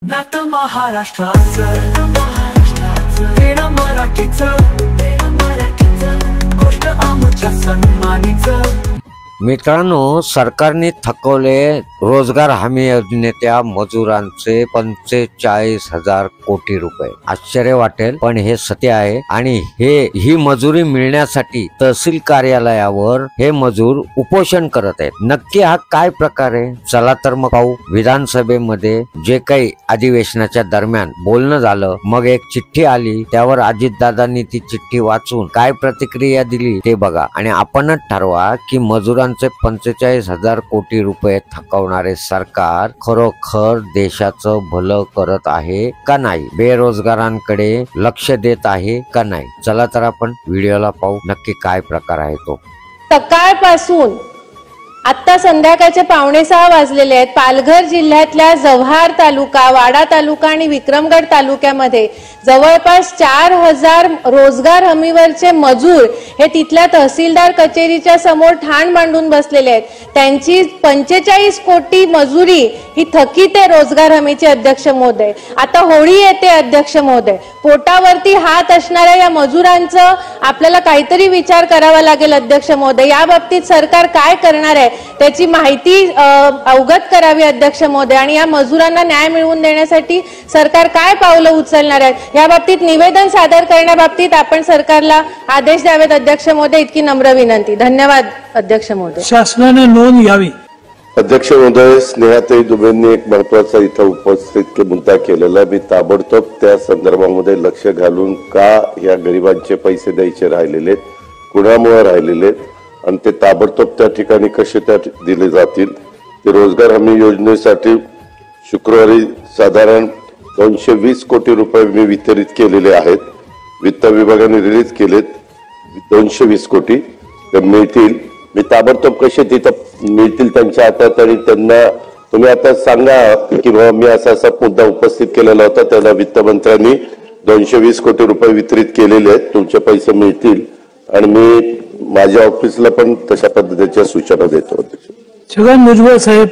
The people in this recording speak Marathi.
नातं महाराष्ट्राचं वेणं मराठीचं गोष्ट आमच्या सन्मानीचं। मित्रांनो, सरकारने थकवले रोजगार हमी योजनेच्या मजुरांचे 45,000 कोटी रुपये। आश्चर्य वाटेल पण हे सत्य आहे आणि ही मजुरी मिळण्यासाठी तहसील कार्यालयावर हे मजूर उपोषण करत आहेत। नक्की हा काय प्रकार आहे? चला तर मग पाहू। विधानसभेमध्ये जे काही अधिवेशनाच्या दरम्यान बोलणं झालं, मग एक चिठ्ठी आली, त्यावर अजितदादांनी ती चिठ्ठी वाचून काय प्रतिक्रिया दिली ते बघा आणि आपणच ठरवा की मजुरांचे 45,000 कोटी रुपये थकवणारे सरकार खरोखर देशाचं भलं करत आहे का नाही, बेरोजगारांकडे लक्ष देत आहे का नाही। चला तर आपण व्हिडिओला पाहू नक्की काय प्रकार आहे तो। सकाळपासून आता संध्याकाळचे 5:45 वाजलेले आहेत। पालघर जिल्ह्यातल्या जव्हार तालुका, वाडा तालुका आणि विक्रमगड तालुक्यामध्ये जवळपास 4,000 रोजगार हमीवरचे मजूर हे तिथल्या तहसीलदार कचेरीच्या समोर ठाण मांडून बसलेले आहेत। त्यांची 45 कोटी मजुरी ही थकीत आहे रोजगार हमीचे। अध्यक्ष महोदय, आता होळी येते अध्यक्ष महोदय, पोटावरती हात असणाऱ्या या मजुरांचं आपल्याला काहीतरी विचार करावा लागेल अध्यक्ष महोदय। या बाबतीत सरकार काय करणार आहे त्याची माहिती अवगत करावी अध्यक्ष महोदय आणि या मजुरांना न्याय मिळवून देण्यासाठी सरकार काय पावलं उचलणार आहे या बाबतीत निवेदन सादर करण्याबाबतीत आपण सरकारला आदेश द्यावेत अध्यक्ष महोदय, इतकी नम्र विनंती। धन्यवाद अध्यक्ष महोदय। शासनाने नोंद घ्यावी। अध्यक्ष महोदय, स्नेहाताई दुबेंनी एक महत्वाचा इथं उपस्थित मुद्दा केलेला, मी ताबडतोब त्या संदर्भामध्ये लक्ष घालून का या गरिबांचे पैसे द्यायचे राहिलेले, कुणामुळे राहिलेले आणि ते ताबडतोब त्या ठिकाणी कसे त्या दिले जातील। ते रोजगार हमी योजनेसाठी शुक्रवारी साधारण 220 कोटी रुपये मी वितरित केलेले आहेत। वित्त विभागाने रिलीज केलेत 220 कोटी मिळतील। मी ताबडतोब कसे तिथं मिळतील त्यांच्या हातात आणि त्यांना तुम्ही आता सांगा की बाबा मी असा मुद्दा उपस्थित केलेला होता, त्याला वित्तमंत्र्यांनी 220 कोटी रुपये वितरित केलेले आहेत, तुमचे पैसे मिळतील आणि मी माझ्या ऑफिसला पण तशा पद्धतीच्या सूचना देतो। छगन भुजबळ साहेब।